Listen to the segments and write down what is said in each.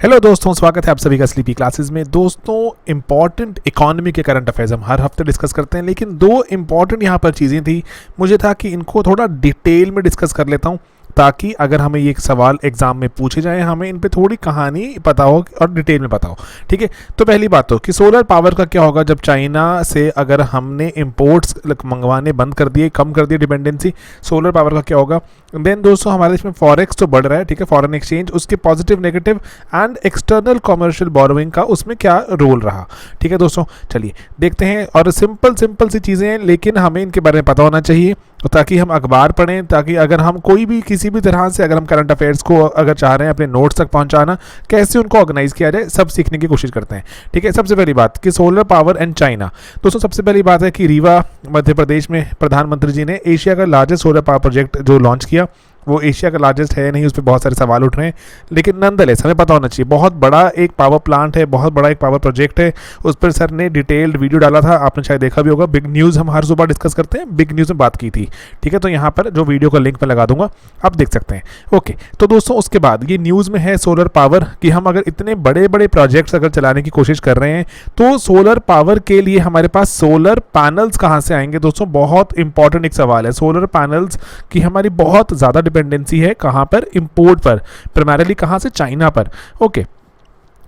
Hello दोस्तों, स्वागत है आप सभी का स्लीपी क्लासेस में। दोस्तों, इंपॉर्टेंट इकोनॉमी के करंट अफेयर्स हम हर हफ्ते डिस्कस करते हैं, लेकिन दो इंपॉर्टेंट यहाँ पर चीज़ें थी। मुझे था कि इनको थोड़ा डिटेल में डिस्कस कर लेता हूँ, ताकि अगर हमें ये सवाल एग्जाम में पूछे जाए हमें इन पे थोड़ी कहानी पता हो और डिटेल में पता हो। ठीक है, तो पहली बात तो कि सोलर पावर का क्या होगा जब चाइना से अगर हमने इंपोर्ट्स मंगवाने बंद कर दिए, कम कर दिए डिपेंडेंसी, सोलर पावर का क्या होगा। देन दोस्तों, हमारे इसमें फॉरेक्स तो बढ़ रहा है, ठीक है, फॉरेन एक्सचेंज, उसके positive negative and external commercial borrowing का उसमें क्या रोल रहा। ठीक है दोस्तों, चलिए देखते हैं। और सिंपल सी चीज़ें हैं, लेकिन हमें इनके बारे में पता होना चाहिए ताकि हम अखबार पढ़ें, ताकि अगर हम कोई भी किसी भी तरह से अगर हम करंट अफेयर्स को अगर चाह रहे हैं अपने नोट्स तक पहुंचाना, कैसे उनको ऑर्गेनाइज किया जाए, सब सीखने की कोशिश करते हैं। ठीक है, सबसे पहली बात कि सोलर पावर एंड चाइना। दोस्तों, सबसे पहली बात है कि रीवा मध्य प्रदेश में प्रधानमंत्री जी ने एशिया का लार्जेस्ट सोलर पावर प्रोजेक्ट जो लॉन्च किया, वो एशिया का लार्जेस्ट है नहीं, उस पर बहुत सारे सवाल उठ रहे हैं, लेकिन नंदलेस हमें पता होना चाहिए। बहुत बड़ा एक पावर प्लांट है, बहुत बड़ा एक पावर प्रोजेक्ट है। उस पर सर ने डिटेल्ड वीडियो डाला था, आपने शायद देखा भी होगा। बिग न्यूज़ हम हर सुबह डिस्कस करते हैं, बिग न्यूज़ में बात की थी। ठीक है, तो यहाँ पर जो वीडियो का लिंक मैं लगा दूंगा, आप देख सकते हैं। ओके, तो दोस्तों उसके बाद ये न्यूज़ में है सोलर पावर कि हम अगर इतने बड़े बड़े प्रोजेक्ट्स अगर चलाने की कोशिश कर रहे हैं, तो सोलर पावर के लिए हमारे पास सोलर पैनल्स कहाँ से आएंगे। दोस्तों, बहुत इंपॉर्टेंट एक सवाल है। सोलर पैनल्स की हमारी बहुत ज़्यादा डिपेंडेंसी है, कहाँ पर, इंपोर्ट पर, प्राइमरीली कहाँ से, चाइना पर। ओके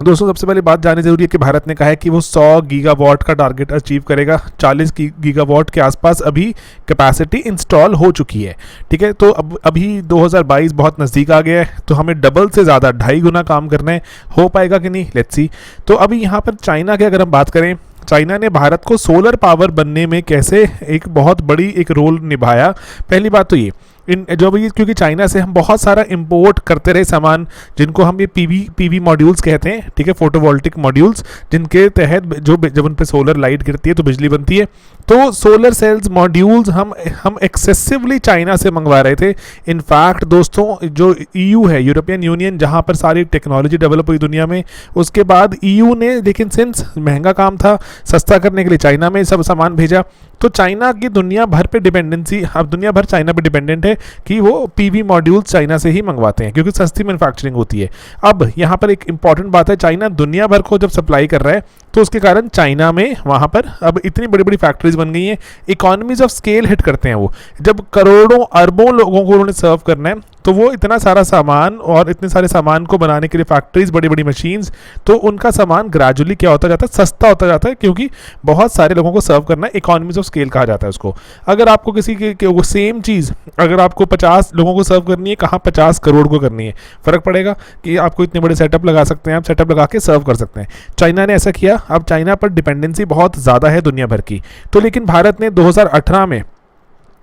दोस्तों, सबसे पहले बात जाननी जरूरी है कि भारत ने कहा है कि वो 100 गीगावाट का टारगेट अचीव करेगा। 40 गीगावाट के आसपास अभी कैपेसिटी इंस्टॉल हो चुकी है। ठीक है, तो अब अभी 2022 बहुत नज़दीक आ गया है, तो हमें डबल से ज़्यादा 2.5 गुना काम करना है। हो पाएगा कि नहीं, लेट्स सी। तो अभी यहाँ पर चाइना के अगर हम बात करें, चाइना ने भारत को सोलर पावर बनने में कैसे एक बहुत बड़ी एक रोल निभाया। पहली बात तो ये जो भी, क्योंकि चाइना से हम बहुत सारा इंपोर्ट करते रहे सामान, जिनको हम ये पीवी मॉड्यूल्स कहते हैं। ठीक है, फोटोवोल्टिक मॉड्यूल्स, जिनके तहत जब उन पे सोलर लाइट गिरती है तो बिजली बनती है। तो सोलर सेल्स मॉड्यूल्स हम एक्सेसिवली चाइना से मंगवा रहे थे। इनफैक्ट दोस्तों, जो ईयू है, यूरोपियन यूनियन, जहाँ पर सारी टेक्नोलॉजी डेवलप हुई दुनिया में, उसके बाद ईयू ने, लेकिन सिंस महंगा काम था, सस्ता करने के लिए चाइना में सब सामान भेजा। तो चाइना की दुनिया भर पे डिपेंडेंसी, अब दुनिया भर चाइना पे डिपेंडेंट है कि वो पीवी मॉड्यूल्स चाइना से ही मंगवाते हैं, क्योंकि सस्ती मैन्युफैक्चरिंग होती है। अब यहाँ पर एक इंपॉर्टेंट बात है, चाइना दुनिया भर को जब सप्लाई कर रहा है, तो उसके कारण चाइना में वहाँ पर अब इतनी बड़ी बड़ी फैक्ट्रीज बन गई हैं। इकोनॉमीज ऑफ स्केल हिट करते हैं वो, जब करोड़ों अरबों लोगों को उन्होंने सर्व करना है, तो वो इतना सारा सामान और इतने सारे सामान को बनाने के लिए फैक्ट्रीज, बड़ी बड़ी मशीन्स, तो उनका सामान ग्रेजुअली क्या होता जाता है, सस्ता होता जाता है, क्योंकि बहुत सारे लोगों को सर्व करना है। इकोनॉमीज ऑफ स्केल कहा जाता है उसको। अगर आपको किसी के सेम चीज़ अगर आपको 50 लोगों को सर्व करनी है, कहाँ 50 करोड़ को करनी है, फ़र्क पड़ेगा कि आपको इतने बड़े सेटअप लगा सकते हैं, आप सेटअप लगा के सर्व कर सकते हैं। चाइना ने ऐसा किया। अब चाइना पर डिपेंडेंसी बहुत ज़्यादा है दुनिया भर की। तो लेकिन भारत ने 2018 में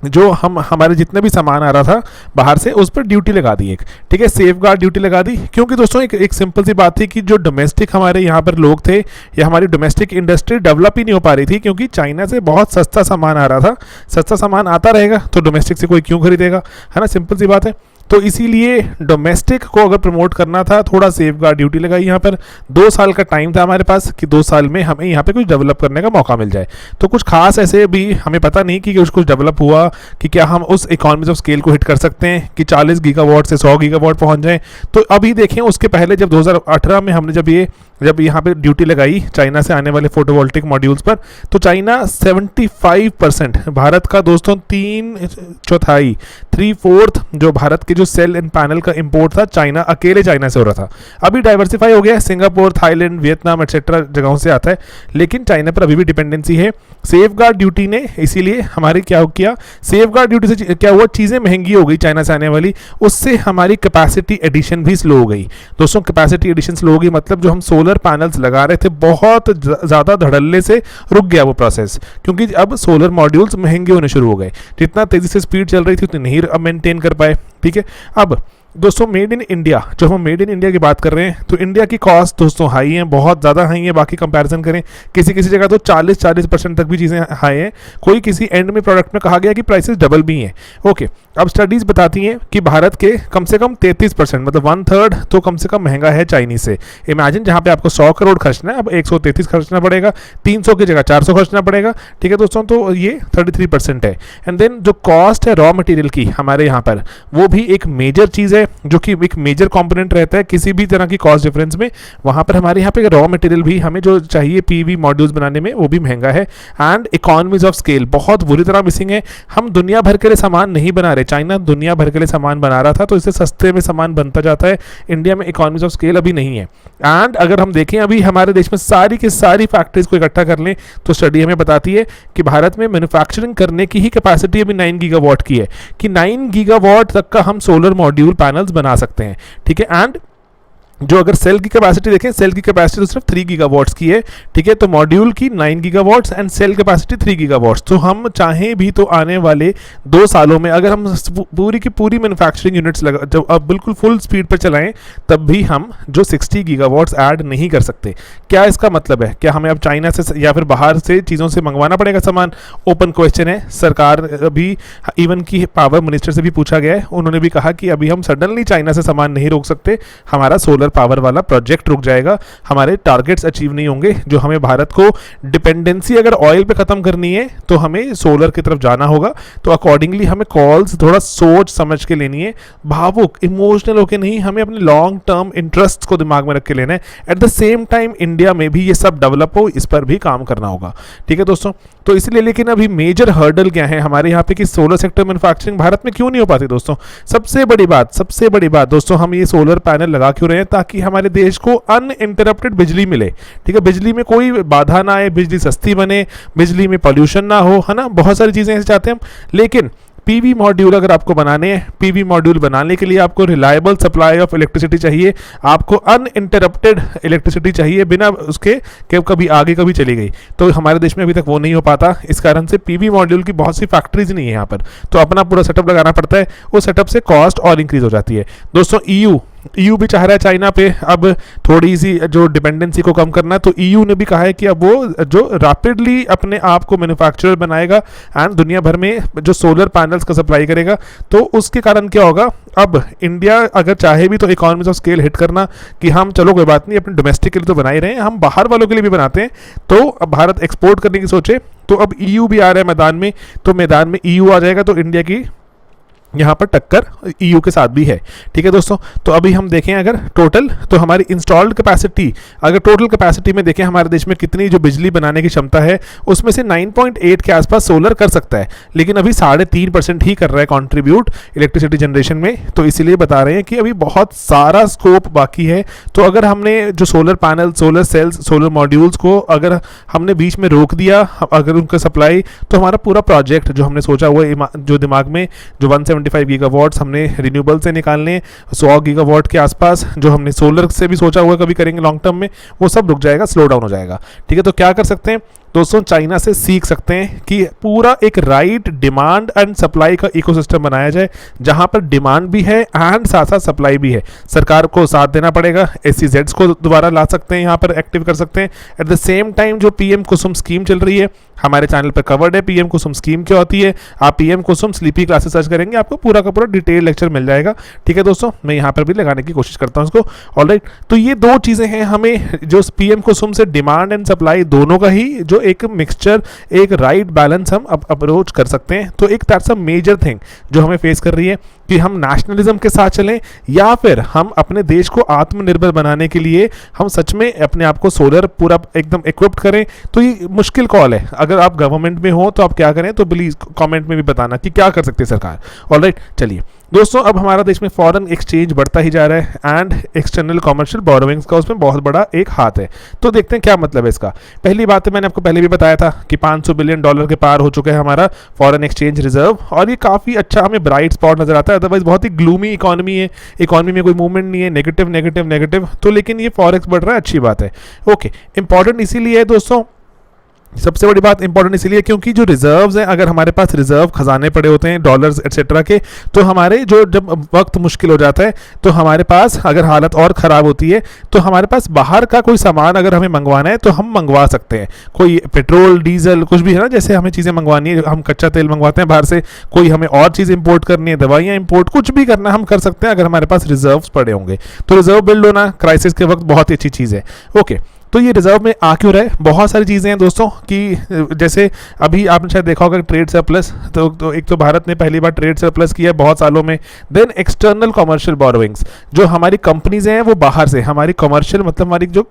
जो हमारे जितने भी सामान आ रहा था बाहर से, उस पर ड्यूटी लगा दी एक। ठीक है, सेफ गार्ड ड्यूटी लगा दी, क्योंकि दोस्तों एक सिंपल सी बात थी कि जो डोमेस्टिक हमारे यहाँ पर लोग थे, या हमारी डोमेस्टिक इंडस्ट्री डेवलप ही नहीं हो पा रही थी, क्योंकि चाइना से बहुत सस्ता सामान आ रहा था। सस्ता सामान आता रहेगा तो डोमेस्टिक से कोई क्यों खरीदेगा, है ना, सिंपल सी बात है। तो इसीलिए डोमेस्टिक को अगर प्रमोट करना था, थोड़ा सेफ गार्ड ड्यूटी लगाई यहाँ पर। 2 साल का टाइम था हमारे पास कि 2 साल में हमें यहाँ पे कुछ डेवलप करने का मौका मिल जाए। तो कुछ खास ऐसे भी हमें पता नहीं कि कुछ डेवलप हुआ कि क्या हम उस इकोनॉमीज ऑफ स्केल को हिट कर सकते हैं कि 40 गीगावाट से 100 गीगावाट पहुँच जाएँ। तो अभी देखें, उसके पहले जब 2018 में हमने जब यहाँ पे ड्यूटी लगाई चाइना से आने वाले फोटोवोल्टिक मॉड्यूल्स पर, तो चाइना 75%, भारत का दोस्तों 3/4 जो भारत के जो सेल एंड पैनल का इंपोर्ट था, चाइना अकेले चाइना से हो रहा था। अभी डाइवर्सिफाई हो गया, सिंगापुर, थाईलैंड, वियतनाम एक्सेट्रा जगहों से आता है, लेकिन चाइना पर अभी भी डिपेंडेंसी है। सेफ गार्ड ड्यूटी ने इसीलिए हमारे क्या किया, सेफ गार्ड ड्यूटी से क्या हुआ, चीज़ें महंगी हो गई चाइना से आने वाली, उससे हमारी कैपेसिटी एडिशन भी स्लो हो गई। दोस्तों, कैपेसिटी एडिशन स्लो हो गई मतलब जो हम सोलर पैनल्स लगा रहे थे, बहुत ज़्यादा धड़ल्ले से रुक गया वो प्रोसेस, क्योंकि अब सोलर मॉड्यूल्स महंगे होने शुरू हो गए। जितना तेज़ी से स्पीड चल रही थी उतनी नहीं अब मेंटेन कर पाए। ठीक है, अब दोस्तों मेड इन इंडिया, जो हम मेड इन इंडिया की बात कर रहे हैं, तो इंडिया की कॉस्ट दोस्तों हाई है, बहुत ज़्यादा हाई है। बाकी कंपैरिजन करें, किसी किसी जगह तो 40% तक भी चीज़ें हाई हैं। कोई किसी एंड में प्रोडक्ट में कहा गया कि प्राइसेस डबल भी हैं। ओके, अब स्टडीज़ बताती हैं कि भारत के कम से कम 33%, मतलब 1/3 तो कम से कम महंगा है चाइनीज से। इमेजिन, जहाँ पे आपको 100 करोड़ खर्चना है, अब 133 खर्चना पड़ेगा, 300 की जगह 400 खर्चना पड़ेगा। ठीक है दोस्तों, तो ये 33% है। एंड देन जो कॉस्ट है रॉ मटेरियल की हमारे यहाँ पर, वो भी एक मेजर चीज़ है। है जो कि एक मेजर कंपोनेंट रहता है किसी भी तरह की कॉस्ट डिफरेंस में, वहाँ पर हमारे यहाँ पे रॉ मटेरियल भी हमें जो चाहिए पीवी मॉड्यूल्स बनाने में वो भी महंगा है। एंड इकोनॉमीज ऑफ स्केल बहुत बुरी तरह मिसिंग है। हम दुनिया भर के लिए सामान नहीं बना रहे, चाइना दुनिया भर के लिए सामान बना रहा था तो इससे सस्ते में सामान बनता जाता है। इंडिया में इकोनॉमीज ऑफ स्केल अभी नहीं है। एंड अगर हम देखें अभी हमारे देश में सारी की सारी फैक्ट्रीज को इकट्ठा कर लें तो स्टडी हमें बताती है कि भारत में मैन्युफैक्चरिंग करने की ही कैपेसिटी अभी 9 गीगावाट की है, कि 9 गीगावाट तक का हम सोलर मॉड्यूल पैनल्स बना सकते हैं। ठीक है, एंड जो अगर सेल की कैपेसिटी देखें, सेल की कैपेसिटी तो सिर्फ 3 गीगावाट्स की है। ठीक है, तो मॉड्यूल की 9 gigawatts and cell capacity 3 gigawatts. तो हम चाहें भी तो आने वाले 2 सालों में अगर हम पूरी की पूरी मैन्युफैक्चरिंग यूनिट्स लगा जब अब बिल्कुल फुल स्पीड पर चलाएं तब भी हम जो 60 गीगावाट्स ऐड नहीं कर सकते। क्या इसका मतलब है? क्या हमें अब चाइना से या फिर बाहर से चीज़ों से मंगवाना पड़ेगा सामान? ओपन क्वेश्चन है। सरकार अभी इवन की पावर मिनिस्टर से भी पूछा गया है, उन्होंने भी कहा कि अभी हम सडनली चाइना से सामान नहीं रोक सकते, हमारा सोलर पावर वाला प्रोजेक्ट रुक जाएगा, हमारे टारगेट्स अचीव नहीं होंगे। जो हमें भारत को डिपेंडेंसी अगर ऑयल पे खत्म करनी है तो हमें सोलर की तरफ जाना होगा। तो अकॉर्डिंगली हमें कॉल्स थोड़ा सोच समझ के लेनी है, भावुक इमोशनल होके नहीं, हमें अपने लॉन्ग टर्म इंटरेस्ट को दिमाग में रख के लेना है। At the same time India में भी ये सब डेवलप हो, इस पर भी काम करना होगा। ठीक है दोस्तों, तो इसलिए लेकिन अभी मेजर हर्डल क्या है हमारे यहाँ पे कि सोलर सेक्टर मैन्युफैक्चरिंग भारत में क्यों नहीं हो पाती दोस्तों? सबसे बड़ी बात दोस्तों, हम ये सोलर पैनल लगा क्यों रहे हैं? ताकि हमारे देश को अनइंटरप्टेड बिजली मिले। ठीक है, बिजली में कोई बाधा ना आए, बिजली सस्ती बने, बिजली में पॉल्यूशन ना हो, है ना, बहुत सारी चीज़ें ऐसे चाहते हैं हम। लेकिन पीवी मॉड्यूल अगर आपको बनाने हैं, पीवी मॉड्यूल बनाने के लिए आपको रिलायबल सप्लाई ऑफ इलेक्ट्रिसिटी चाहिए, आपको अनइंटरप्टेड इलेक्ट्रिसिटी चाहिए बिना उसके कि कभी आगे कभी चली गई। तो हमारे देश में अभी तक वो नहीं हो पाता, इस कारण से पीवी मॉड्यूल की बहुत सी फैक्ट्रीज नहीं है यहाँ पर, तो अपना पूरा सेटअप लगाना पड़ता है। वो सेटअप से कॉस्ट और इंक्रीज हो जाती है दोस्तों। ईयू भी चाह रहा है चाइना पे अब थोड़ी सी जो डिपेंडेंसी को कम करना, तो ईयू ने भी कहा है कि अब वो जो रैपिडली अपने आप को मैन्युफैक्चरर बनाएगा एंड दुनिया भर में जो सोलर पैनल्स का सप्लाई करेगा। तो उसके कारण क्या होगा, अब इंडिया अगर चाहे भी तो इकोनॉमीज ऑफ स्केल हिट करना कि हम चलो कोई बात नहीं, अपने डोमेस्टिक के लिए तो बना ही रहे हैं, हम बाहर वालों के लिए भी बनाते हैं, तो अब भारत एक्सपोर्ट करने की सोचे। तो अब ईयू भी आ रहा है मैदान में, तो मैदान में ईयू आ जाएगा तो इंडिया की यहाँ पर टक्कर ईयू के साथ भी है। ठीक है दोस्तों, तो अभी हम देखें अगर टोटल, तो हमारी इंस्टॉल्ड कैपेसिटी, अगर टोटल कैपेसिटी में देखें हमारे देश में कितनी जो बिजली बनाने की क्षमता है, उसमें से 9.8 के आसपास सोलर कर सकता है, लेकिन अभी 3.5% ही कर रहा है कंट्रीब्यूट इलेक्ट्रिसिटी जनरेशन में। तो इसीलिए बता रहे हैं कि अभी बहुत सारा स्कोप बाकी है। तो अगर हमने जो solar panel, solar cells, solar modules को अगर हमने बीच में रोक दिया, अगर उनका सप्लाई, तो हमारा पूरा प्रोजेक्ट जो हमने सोचा हुआ जो दिमाग में जो 175 गीगावाट्स हमने रिन्यूएबल से निकालने, 100 गीगावाट के आसपास जो हमने सोलर से भी सोचा हुआ कभी करेंगे लॉन्ग टर्म में, वो सब रुक जाएगा, स्लो डाउन हो जाएगा। ठीक है, तो क्या कर सकते हैं दोस्तों, चाइना से सीख सकते हैं कि पूरा एक राइट डिमांड एंड सप्लाई का इकोसिस्टम बनाया जाए, जहां पर डिमांड भी है एंड साथ साथ सप्लाई भी है। सरकार को साथ देना पड़ेगा, SEZs को दोबारा ला सकते हैं, यहाँ पर एक्टिव कर सकते हैं। एट द सेम टाइम जो PM कुसुम स्कीम चल रही है, हमारे चैनल पर कवर्ड है PM कुसुम स्कीम क्या होती है। आप PM कुसुम स्लीपी क्लासेस सर्च करेंगे, आपको पूरा का पूरा डिटेल लेक्चर मिल जाएगा। ठीक है दोस्तों, मैं यहाँ पर भी लगाने की कोशिश करता हूँ इसको। ऑलराइट, तो ये 2 चीज़ें हैं हमें जो PM कुसुम से डिमांड एंड सप्लाई दोनों का ही जो एक मिक्सचर, एक राइट बैलेंस हम अप्रोच कर सकते हैं। तो एक दैट्स अ मेजर थिंग जो हमें फेस कर रही है कि हम नेशनलिज्म के साथ चलें या फिर हम अपने देश को आत्मनिर्भर बनाने के लिए हम सच में अपने आप को सोलर पूरा एकदम इक्विप्ड करें। तो ये मुश्किल कॉल है। अगर आप गवर्नमेंट में हो तो आप क्या करें, तो प्लीज़ कमेंट में भी बताना कि क्या कर सकती है सरकार। ऑलराइट, चलिए दोस्तों, अब हमारा देश में फॉरेन एक्सचेंज बढ़ता ही जा रहा है एंड एक्सटर्नल कॉमर्शियल बोरोइंग्स का उसमें बहुत बड़ा एक हाथ है। तो देखते हैं क्या मतलब है इसका। पहली बात है, मैंने आपको पहले भी बताया था कि $500 बिलियन के पार हो चुका है हमारा फॉरेन एक्सचेंज रिजर्व, और ये काफ़ी अच्छा हमें ब्राइट स्पॉट नजर आता है। अदरवाइज बहुत ही ग्लूमी इकोनॉमी है, इकोनॉमी में कोई मूवमेंट नहीं है, नेगेटिव नेगेटिव नेगेटिव। तो लेकिन ये फॉरेक्स बढ़ रहा है, अच्छी बात है। ओके, इंपॉर्टेंट इसीलिए है दोस्तों, सबसे बड़ी बात इंपॉर्टेंट इसीलिए क्योंकि जो रिजर्व्स हैं, अगर हमारे पास रिजर्व खजाने पड़े होते हैं डॉलर्स एटसेट्रा के, तो हमारे जो जब वक्त मुश्किल हो जाता है तो हमारे पास अगर हालत और ख़राब होती है तो हमारे पास बाहर का कोई सामान अगर हमें मंगवाना है तो हम मंगवा सकते हैं। कोई पेट्रोल डीजल कुछ भी है ना, जैसे हमें चीज़ें मंगवानी है, हम कच्चा तेल मंगवाते हैं बाहर से, कोई हमें और चीज़ इंपोर्ट करनी है, दवाइयाँ इंपोर्ट, कुछ भी करना हम कर सकते हैं अगर हमारे पास रिजर्व्स पड़े होंगे। तो रिजर्व बिल्ड होना क्राइसिस के वक्त बहुत ही अच्छी चीज़ है। ओके, तो ये रिजर्व में आ क्यों रहे? बहुत सारी चीज़ें हैं दोस्तों कि जैसे अभी आपने शायद देखा होगा ट्रेड सरप्लस, तो एक तो भारत ने पहली बार ट्रेड सरप्लस किया है बहुत सालों में। देन एक्सटर्नल कमर्शियल बोरोइंग्स, जो हमारी कंपनीज हैं वो बाहर से, हमारी कमर्शियल मतलब हमारी जो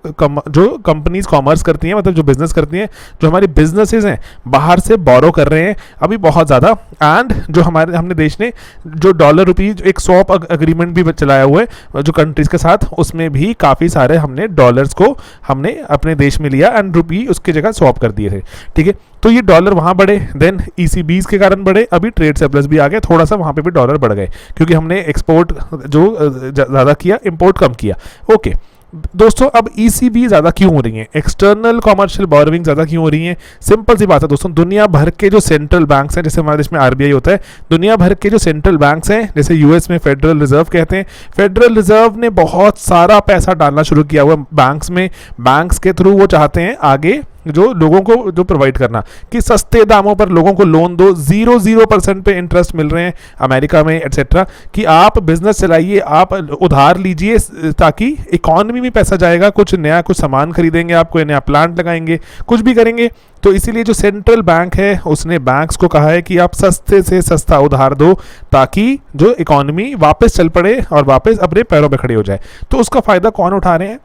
कंपनीज कॉमर्स करती हैं, मतलब जो बिजनेस करती हैं, जो हमारी बिजनेसेस हैं बाहर से बोरो कर रहे हैं अभी बहुत ज़्यादा। एंड जो हमने देश ने जो डॉलर रुपीज एक स्वैप एग्रीमेंट भी चलाया हुआ है जो कंट्रीज के साथ, उसमें भी काफ़ी सारे हमने डॉलर्स को हमने अपने देश में लिया एंड रुपी उसकी जगह स्वैप कर दिए थे, ठीक है। तो ये डॉलर वहाँ बढ़े, देन ईसीबीज के कारण बढ़े, अभी ट्रेड सरप्लस भी आ गया, थोड़ा सा वहाँ पे भी डॉलर बढ़ गए क्योंकि हमने एक्सपोर्ट जो ज़्यादा किया, इंपोर्ट कम किया। ओके दोस्तों, अब ईसीबी ज़्यादा क्यों हो रही हैं, एक्सटर्नल कमर्शियल बोरोइंग ज़्यादा क्यों हो रही हैं? सिंपल सी बात है दोस्तों, दुनिया भर के जो सेंट्रल बैंक्स हैं, जैसे हमारे देश में आरबीआई होता है, दुनिया भर के जो सेंट्रल बैंक्स हैं, जैसे यूएस में फेडरल रिजर्व कहते हैं, फेडरल रिजर्व ने बहुत सारा पैसा डालना शुरू किया हुआ बैंक्स में। बैंक्स के थ्रू वो चाहते हैं आगे जो लोगों को जो प्रोवाइड करना कि सस्ते दामों पर लोगों को लोन दो, 0% पे इंटरेस्ट मिल रहे हैं अमेरिका में एटसेट्रा, कि आप बिजनेस चलाइए, आप उधार लीजिए ताकि इकोनॉमी में पैसा जाएगा, कुछ नया कुछ सामान खरीदेंगे, आप कोई नया प्लांट लगाएंगे, कुछ भी करेंगे। तो इसीलिए जो सेंट्रल बैंक है उसने बैंक्स को कहा है कि आप सस्ते से सस्ता उधार दो ताकि जो इकोनॉमी वापस चल पड़े और वापस अपने पैरों पर खड़े हो जाए। तो उसका फ़ायदा कौन उठा रहे हैं?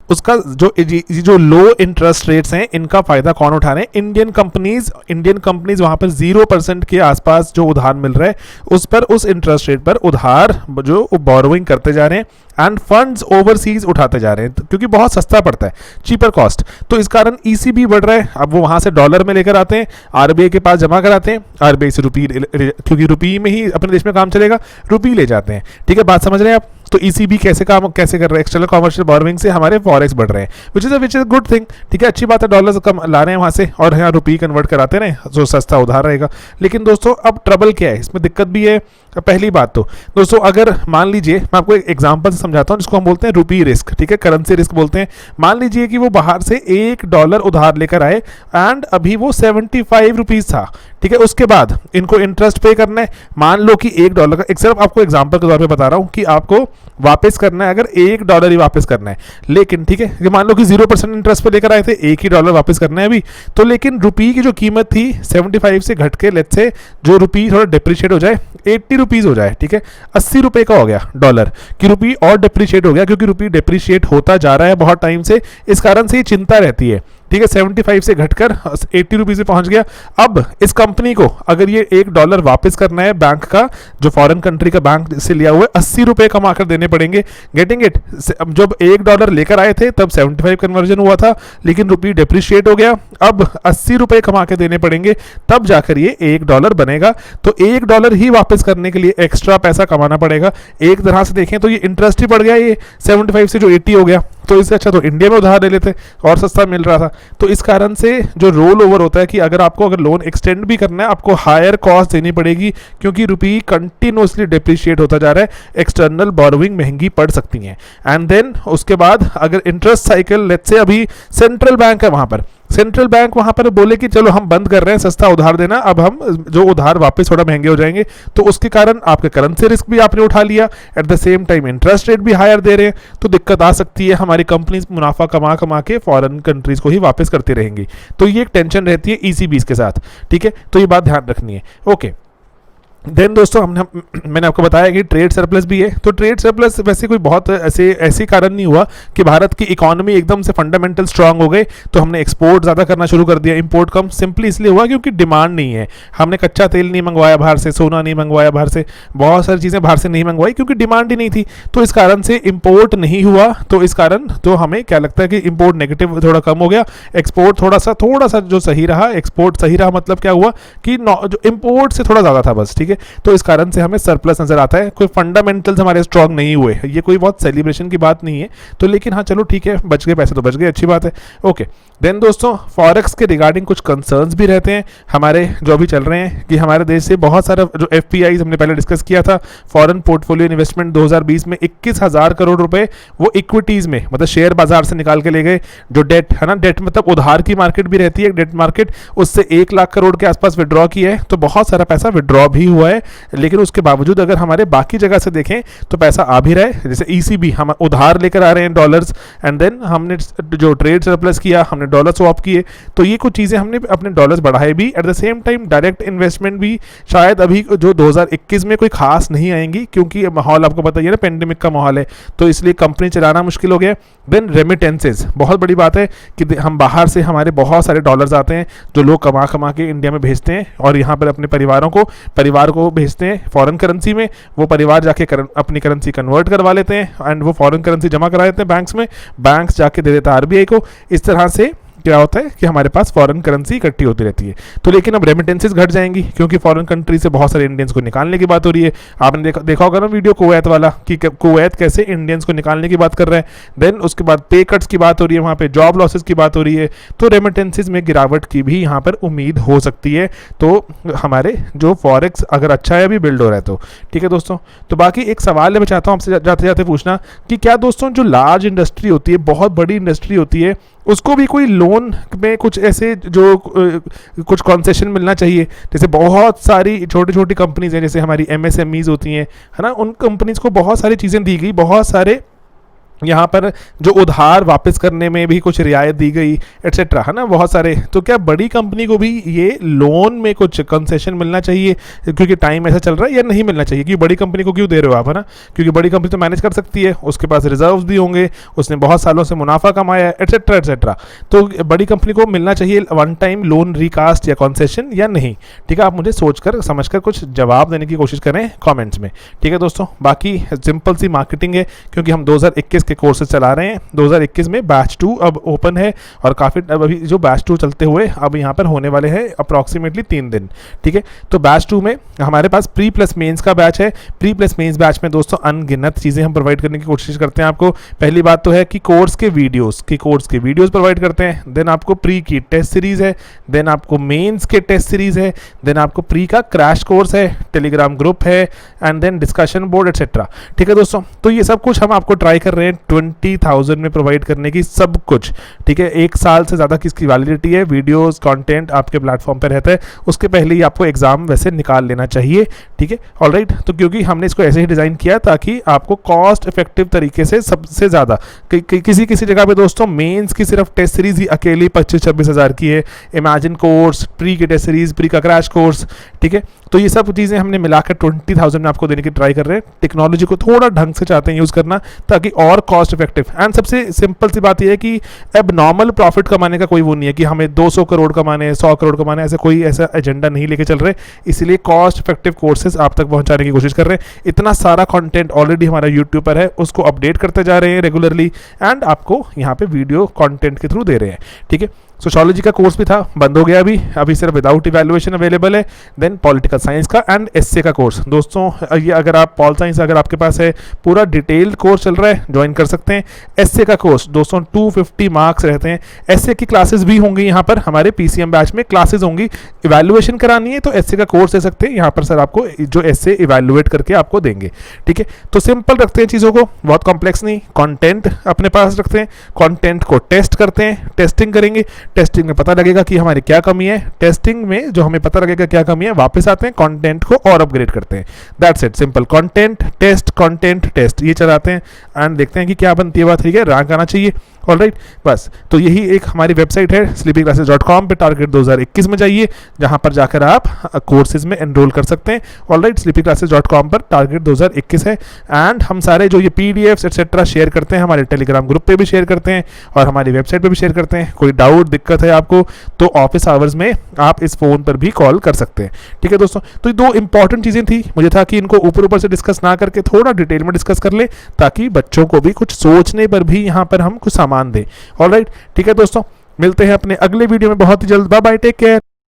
उसका जो लो इंटरेस्ट रेट्स हैं इनका फ़ायदा कौन उठा रहे हैं? इंडियन कंपनीज वहाँ पर 0% के आसपास जो उधार मिल रहा है उस पर, उस इंटरेस्ट रेट पर उधार जो बोरोइंग करते जा रहे हैं एंड फंड्स ओवरसीज उठाते जा रहे हैं क्योंकि बहुत सस्ता पड़ता है, चीपर कॉस्ट। तो इस कारण ईसीबी बढ़ रहा है, अब वो वहाँ से डॉलर में लेकर आते हैं, आरबीआई के पास जमा कराते हैं, आरबीआई से रुपी, क्योंकि रुपी में ही अपने देश में काम चलेगा, रुपी ले जाते हैं, ठीक है, बात समझ रहे हैं आप? तो ईसीबी कैसे कर रहे हैं? एक्सटर्नल कमर्शियल बोरोइंग से हमारे फॉरेक्स बढ़ रहे हैं, विच इज गुड थिंग, ठीक है, अच्छी बात है, डॉलर्स कम ला रहे हैं वहाँ से और यहाँ रुपी कन्वर्ट कराते रहे, जो सस्ता उधार रहेगा। लेकिन दोस्तों अब ट्रबल क्या है, इसमें दिक्कत भी है। पहली बात तो दोस्तों, अगर मान लीजिए, मैं आपको एक एग्जांपल से समझाता हूँ जिसको हम बोलते हैं रुपी रिस्क, ठीक है, करेंसी रिस्क बोलते हैं। मान लीजिए कि वो बाहर से $1 उधार लेकर आए एंड अभी वो 75 रुपीज़ था, ठीक है, उसके बाद इनको इंटरेस्ट पे करना है। मान लो कि $1 का, एक सिर्फ आपको एग्जांपल के तौर पे बता रहा हूँ कि आपको वापस करना है अगर $1 ही वापस करना है, लेकिन ठीक है, कि मान लो कि 0% इंटरेस्ट पे लेकर आए थे, $1 वापस करना है अभी, तो लेकिन रुपी की जो कीमत थी 75 से घट के लेट्स से जो रुपी थोड़ा डिप्रिशिएट हो जाए, 80 रुपीज़ हो जाए, ठीक है, 80 रुपये का हो गया डॉलर की, रुपी और डिप्रिशिएट हो गया क्योंकि रुपी डिप्रिशिएट होता जा रहा है बहुत टाइम से, इस कारण से ये चिंता रहती है, ठीक है, 75 से घटकर 80 रुपीज़ में पहुंच गया। अब इस कंपनी को अगर ये $1 वापस करना है, बैंक का जो फॉरेन कंट्री का बैंक से लिया हुआ है, 80 रुपये कमा कर देने पड़ेंगे। Getting it? जब $1 लेकर आए थे तब 75 कन्वर्जन हुआ था, लेकिन रुपी डिप्रिशिएट हो गया, अब 80 रुपये कमा के देने पड़ेंगे, तब जाकर ये $1 बनेगा। तो $1 ही वापस करने के लिए एक्स्ट्रा पैसा कमाना पड़ेगा। एक तरह से देखें तो ये इंटरेस्ट ही बढ़ गया, ये 75 से जो 80 हो गया, तो इससे अच्छा तो इंडिया में उधार ले लेते और सस्ता मिल रहा था। तो इस कारण से जो रोल ओवर होता है कि अगर लोन एक्सटेंड भी करना है, आपको हायर कॉस्ट देनी पड़ेगी क्योंकि रुपी कंटिन्यूसली डिप्रिशिएट होता जा रहा है, एक्सटर्नल बोरोइंग महंगी पड़ सकती हैं। एंड देन उसके बाद अगर इंटरेस्ट साइकिल, लेट्स से अभी सेंट्रल बैंक है वहाँ पर, सेंट्रल बैंक वहाँ पर बोले कि चलो हम बंद कर रहे हैं सस्ता उधार देना, अब हम जो उधार वापस थोड़ा महंगे हो जाएंगे, तो उसके कारण आपके करेंसी रिस्क भी आपने उठा लिया, at the same time interest rate भी हायर दे रहे हैं, तो दिक्कत आ सकती है। हमारी कंपनीज मुनाफा कमा कमा के फॉरेन कंट्रीज को ही वापस करती रहेंगी, तो ये एक टेंशन रहती है ईसीबीज के साथ, ठीक है, तो ये बात ध्यान रखनी है। ओके, देन दोस्तों मैंने आपको बताया कि ट्रेड सरप्लस भी है। तो ट्रेड सरप्लस वैसे कोई बहुत ऐसे कारण नहीं हुआ कि भारत की इकोनॉमी एकदम से फंडामेंटल स्ट्रांग हो गए तो हमने एक्सपोर्ट ज़्यादा करना शुरू कर दिया, इंपोर्ट कम। सिंपली इसलिए हुआ क्योंकि डिमांड नहीं है। हमने कच्चा तेल नहीं मंगवाया बाहर से, सोना नहीं मंगवाया बाहर से, बहुत सारी चीज़ें बाहर से नहीं मंगवाई क्योंकि डिमांड ही नहीं थी, तो इस कारण से इम्पोर्ट नहीं हुआ। तो इस कारण तो हमें क्या लगता है कि इम्पोर्ट नेगेटिव थोड़ा कम हो गया, एक्सपोर्ट थोड़ा सा जो सही रहा। एक्सपोर्ट सही रहा मतलब क्या हुआ कि जो इम्पोर्ट से थोड़ा ज़्यादा था बस, ठीक है, तो इस कारण से हमें सरप्लस नजर आता है। कोई फंडामेंटल्स हमारे स्ट्रांग नहीं हुए, ये कोई बहुत सेलिब्रेशन की बात नहीं है, तो लेकिन हाँ चलो ठीक है, बच गए पैसे तो बच गए, अच्छी बात है। ओके, देन दोस्तों फॉरेक्स के रिगार्डिंग कुछ कंसर्न्स भी रहते हैं हमारे जो अभी चल रहे हैं कि हमारे देश से बहुत सारा जो एफपीआई हमने पहले डिस्कस किया था, फॉरेन पोर्टफोलियो इन्वेस्टमेंट 2020 में 21,000 करोड़ रुपए वो इक्विटीज में मतलब शेयर बाजार से निकाल के ले गए। जो डेट है ना, डेट मतलब उधार की मार्केट भी रहती है डेट मार्केट, उससे 1 लाख करोड़ के आसपास विड्रॉ की है, तो बहुत सारा पैसा विड्रॉ भी हुआ हुआ है, लेकिन उसके बावजूद अगर हमारे बाकी जगह से देखें तो पैसा आ भी रहा है। जैसे ईसीबी हम उधार लेकर आ रहे हैं डॉलर्स, एंड देन हमने जो ट्रेड सरप्लस किया हमने डॉलर स्वैप किए, तो ये कुछ चीज़ें हमने अपने डॉलर्स बढ़ाए भी। At the same time direct investment भी शायद अभी जो 2021 में कोई खास नहीं आएंगी, क्योंकि माहौल आपको पता ही है ना, पेंडेमिक का माहौल है, तो इसलिए कंपनी चलाना मुश्किल हो गया। देन रेमिटेंसेज, बहुत बड़ी बात है कि हम बाहर से हमारे बहुत सारे डॉलर्स आते हैं जो लोग कमा कमा के इंडिया में भेजते हैं और यहाँ पर अपने परिवार को भेजते हैं फॉरेन करेंसी में। वो परिवार जाके अपनी करेंसी कन्वर्ट करवा लेते हैं एंड वो फॉरेन करेंसी जमा करा देते हैं बैंक्स में, बैंक्स जाके दे देता है आरबीआई को। इस तरह से क्या होता है कि हमारे पास फॉरेन करेंसी इकट्ठी होती रहती है। तो लेकिन अब रेमिटेंसेस घट जाएंगी क्योंकि फॉरेन कंट्री से बहुत सारे इंडियंस को निकालने की बात हो रही है। आपने देखा होगा ना वीडियो कुवैत वाला कि कुवैत कैसे इंडियंस को निकालने की बात कर रहे हैं। देन उसके बाद पे कट्स की बात हो रही है, वहाँ पे जॉब लॉसेस की बात हो रही है, तो रेमिटेंसेस में गिरावट की भी यहाँ पर उम्मीद हो सकती है। तो हमारे जो फॉरेक्स अगर अच्छा है अभी बिल्ड हो रहा है तो ठीक है दोस्तों। तो बाकी एक सवाल मैं चाहता हूँ आपसे जाते जाते पूछना कि क्या दोस्तों जो लार्ज इंडस्ट्री होती है, बहुत बड़ी इंडस्ट्री होती है, उसको भी कोई लोन में कुछ ऐसे जो कुछ कॉन्सेशन मिलना चाहिए? जैसे बहुत सारी छोटी छोटी कंपनीज हैं, जैसे हमारी एमएसएमईज होती हैं, है ना, उन कंपनीज को बहुत सारी चीज़ें दी गई, बहुत सारे यहाँ पर जो उधार वापस करने में भी कुछ रियायत दी गई एटसेट्रा, है ना, बहुत सारे। तो क्या बड़ी कंपनी को भी ये लोन में कुछ कंसेशन मिलना चाहिए क्योंकि टाइम ऐसा चल रहा है, या नहीं मिलना चाहिए? क्योंकि बड़ी कंपनी को क्यों दे रहे हो आप, है ना, क्योंकि बड़ी कंपनी तो मैनेज कर सकती है, उसके पास रिजर्व्स भी होंगे, उसने बहुत सालों से मुनाफा कमाया एटसेट्रा एटसेट्रा। तो बड़ी कंपनी को मिलना चाहिए वन टाइम लोन रिकास्ट या कंसेशन या नहीं? ठीक है, आप मुझे सोचकर समझकर कुछ जवाब देने की कोशिश करें कॉमेंट्स में। ठीक है दोस्तों, बाकी सिंपल सी मार्केटिंग है क्योंकि हम 2021 के कोर्सेज चला रहे हैं। 2021 में बैच 2 अब ओपन है और काफ़ी अभी जो बैच 2 चलते हुए अब यहाँ पर होने वाले हैं अप्रॉक्सीमेटली 3 दिन। ठीक है, तो बैच 2 में हमारे पास प्री प्लस मेंस का बैच है। प्री प्लस मेंस बैच में दोस्तों अनगिनत चीज़ें हम प्रोवाइड करने की कोशिश करते हैं आपको। पहली बात तो है कि कोर्स के वीडियोस प्रोवाइड करते हैं। देन आपको प्री की टेस्ट सीरीज़ है, देन आपको मेंस के टेस्ट सीरीज़ है, देन आपको प्री का क्रैश कोर्स है, टेलीग्राम ग्रुप है, and then discussion board etcetera. ठीक है दोस्तों, तो ये सब कुछ हम आपको ट्राई कर रहे हैं 20,000 में प्रोवाइड करने की, सब कुछ। ठीक है, 1 साल से ज़्यादा किसकी वैलिडिटी है, वीडियोस कंटेंट आपके प्लेटफॉर्म पर रहता है, उसके पहले ही आपको एग्जाम वैसे निकाल लेना चाहिए। ठीक है, ऑलराइट। तो क्योंकि हमने इसको ऐसे ही डिज़ाइन किया ताकि आपको कॉस्ट इफेक्टिव तरीके से सबसे ज़्यादा किसी जगह पे दोस्तों मेंस की सिर्फ टेस्ट सीरीज ही अकेली 25-26 हज़ार की है, इमेजिन कोर्स, प्री की टेस्ट सीरीज, प्री का क्रैश कोर्स। ठीक है, तो ये सब चीज़ें हमने मिलाकर 20,000 में आपको देने की ट्राई कर रहे हैं। टेक्नोलॉजी को थोड़ा ढंग से चाहते हैं यूज़ करना ताकि और कॉस्ट इफेक्टिव, एंड सबसे सिंपल सी बात यह है कि अब नॉर्मल प्रॉफिट कमाने का कोई वो नहीं है कि हमें 200 करोड़ कमाने हैं, 100 करोड़ कमाने हैं, ऐसा एजेंडा नहीं लेके चल रहे। इसलिए कॉस्ट इफेक्टिव कोर्सेज आप तक पहुंचाने की कोशिश कर रहे हैं। इतना सारा कंटेंट ऑलरेडी हमारा यूट्यूब पर है, उसको अपडेट करते जा रहे हैं रेगुलरली, एंड आपको यहाँ पे वीडियो कंटेंट के थ्रू दे रहे हैं। ठीक है, सोशियोलॉजी का कोर्स भी था, बंद हो गया अभी सिर्फ विदाउट इवैल्यूएशन अवेलेबल है। देन पॉलिटिकल साइंस का एंड एसए का कोर्स दोस्तों, ये अगर आप पॉल साइंस अगर आपके पास है, पूरा डिटेल्ड कोर्स चल रहा है, ज्वाइन कर सकते हैं। एसए का कोर्स दोस्तों 250 मार्क्स रहते हैं। एसए की क्लासेस भी होंगी यहाँ पर, हमारे पीसीएम बैच में क्लासेस होंगी। इवैल्यूएशन करानी है तो एसए का कोर्स ले सकते हैं, यहाँ पर सर आपको जो एसए इवैल्यूएट करके आपको देंगे। ठीक है, तो सिंपल रखते हैं चीज़ों को, बहुत कॉम्प्लेक्स नहीं। कंटेंट अपने पास रखते हैं, कंटेंट को टेस्ट करते हैं, टेस्टिंग करेंगे, टेस्टिंग में पता लगेगा कि हमारी क्या कमी है, टेस्टिंग में जो हमें पता लगेगा क्या कमी है, वापस आते हैं कंटेंट को और अपग्रेड करते हैं। That's it, simple. Content test ये चलाते हैं एंड देखते हैं कि क्या बनती है बात। ठीक है, रैंक आना चाहिए। ऑलराइट, बस तो यही एक हमारी वेबसाइट है sleepyclasses.com पे टारगेट 2021 में जाइए, जहां पर जाकर आप कोर्सेज में एनरोल कर सकते हैं। ऑलराइट, sleepyclasses.com पर टारगेट 2021 है। एंड हम सारे जो ये पीडीएफ्स एटसेट्रा शेयर करते हैं, हमारे टेलीग्राम ग्रुप पे भी शेयर करते हैं और हमारी वेबसाइट पे भी शेयर करते हैं। कोई डाउट दिक्कत है आपको तो ऑफिस आवर्स में आप इस फोन पर भी कॉल कर सकते हैं। ठीक है दोस्तों, तो ये 2 इंपॉर्टेंट चीज़ें थी, मुझे था कि इनको ऊपर से डिस्कस ना करके थोड़ा डिटेल में डिस्कस कर ले ताकि बच्चों को भी कुछ सोचने पर भी यहाँ पर हम कुछ सामान दें। ऑलराइट, ठीक है दोस्तों, मिलते हैं अपने अगले वीडियो में बहुत ही जल्द। Bye bye, take care.